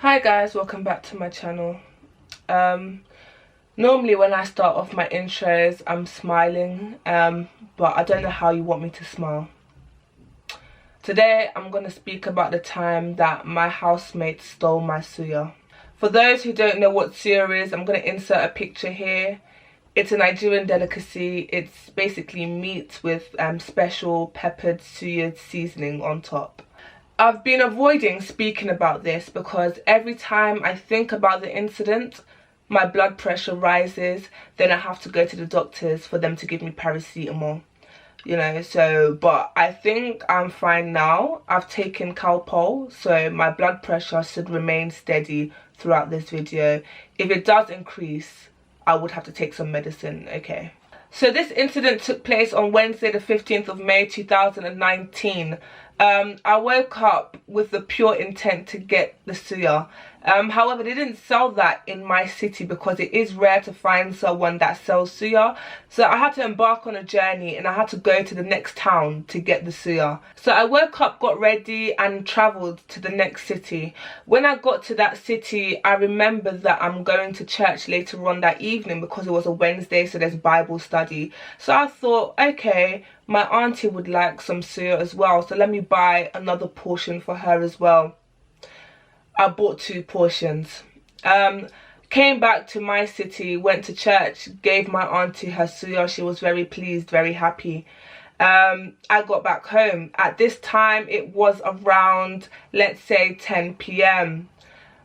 Hi guys, welcome back to my channel. Normally when I start off my intros I'm smiling, but I don't know how you want me to smile. Today I'm going to speak about the time that my housemates stole my suya. For those who don't know what suya is, I'm going to insert a picture here. It's a Nigerian delicacy. It's basically meat with special peppered suya seasoning on top. I've been avoiding speaking about this because every time I think about the incident, my blood pressure rises. Then I have to go to the doctors for them to give me paracetamol. But I think I'm fine now. I've taken Calpol, so my blood pressure should remain steady throughout this video. If it does increase, I would have to take some medicine, okay? So this incident took place on Wednesday the 15th of May 2019. I woke up with the pure intent to get the suya. However, they didn't sell that in my city because it is rare to find someone that sells suya. So I had to embark on a journey and I had to go to the next town to get the suya. So I woke up, got ready and travelled to the next city. When I got to that city, I remembered that I'm going to church later on that evening because it was a Wednesday, so there's Bible study. So I thought, okay, my auntie would like some suya as well, so let me buy another portion for her as well. I bought 2 portions. Came back to my city, went to church, gave my auntie her suya. She was very pleased, very happy. I got back home. At this time, it was around, let's say, 10 p.m.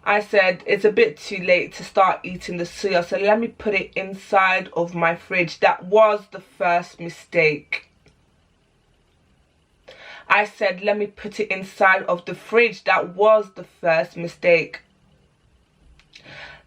I said, it's a bit too late to start eating the suya, so let me put it inside of my fridge. That was the first mistake. I said, let me put it inside of the fridge. That was the first mistake.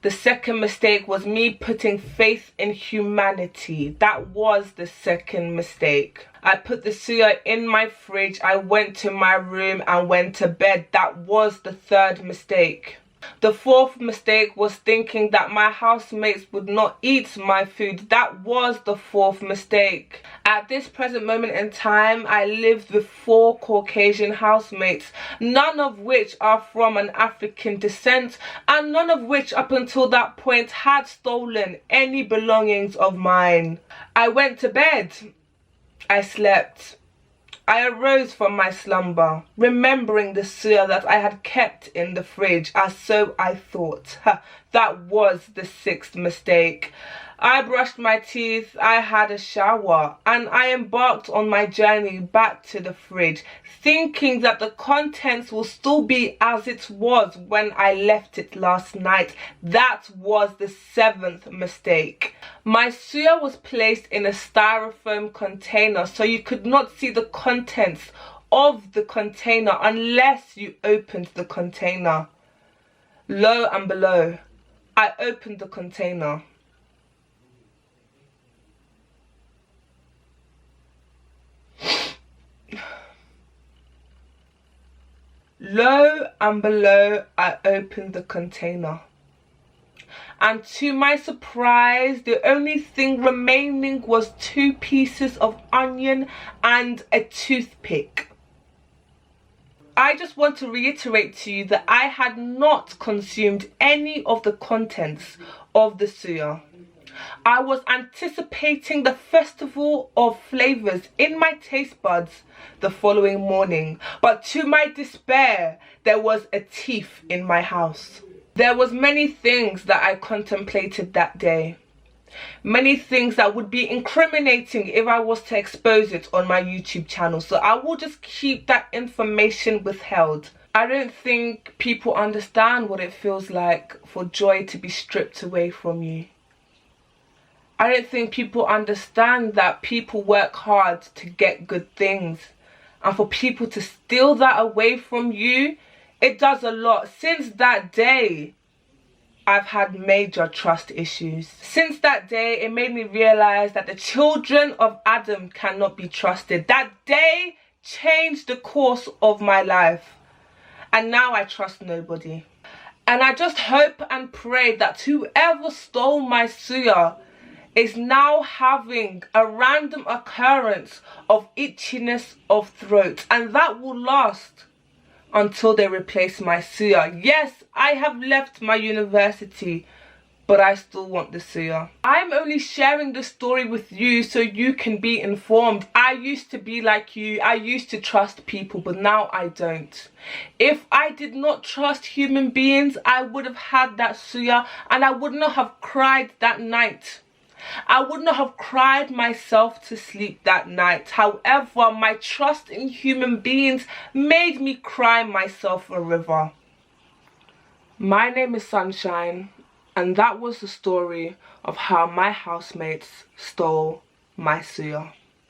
The second mistake was me putting faith in humanity. That was the second mistake. I put the suya in my fridge. I went to my room and went to bed. That was the third mistake. The fourth mistake was thinking that my housemates would not eat my food. That was the fourth mistake. At this present moment in time, I lived with 4 Caucasian housemates, none of which are from an African descent, and none of which up until that point had stolen any belongings of mine. I went to bed. I slept. I arose from my slumber, remembering the suya that I had kept in the fridge, as so I thought. That was the 6th mistake. I brushed my teeth, I had a shower, and I embarked on my journey back to the fridge, thinking that the contents will still be as it was when I left it last night. That was the 7th mistake. My suya was placed in a styrofoam container, so you could not see the contents of the container unless you opened the container. Lo and below, I opened the container. Lo and below, I opened the container. And to my surprise, the only thing remaining was 2 pieces of onion and a toothpick. I just want to reiterate to you that I had not consumed any of the contents of the suya. I was anticipating the festival of flavors in my taste buds the following morning, but to my despair, there was a thief in my house. There was many things that I contemplated that day. Many things that would be incriminating if I was to expose it on my YouTube channel, so I will just keep that information withheld. I don't think people understand what it feels like for joy to be stripped away from you. I don't think people understand that people work hard to get good things, and for people to steal that away from you, it does a lot. Since that day, I've had major trust issues. Since that day, it made me realize that the children of Adam cannot be trusted. That day changed the course of my life, and now I trust nobody. And I just hope and pray that whoever stole my suya is now having a random occurrence of itchiness of throat, and that will last until they replace my Suya. Yes, I have left my university, but I still want the Suya. I'm only sharing the story with you so you can be informed. I used to be like you. I used to trust people, but now I don't. If I did not trust human beings, I would have had that Suya and I would not have cried that night. I would not have cried myself to sleep that night. However, my trust in human beings made me cry myself a river. My name is Sunshine, and that was the story of how my housemates stole my Suya.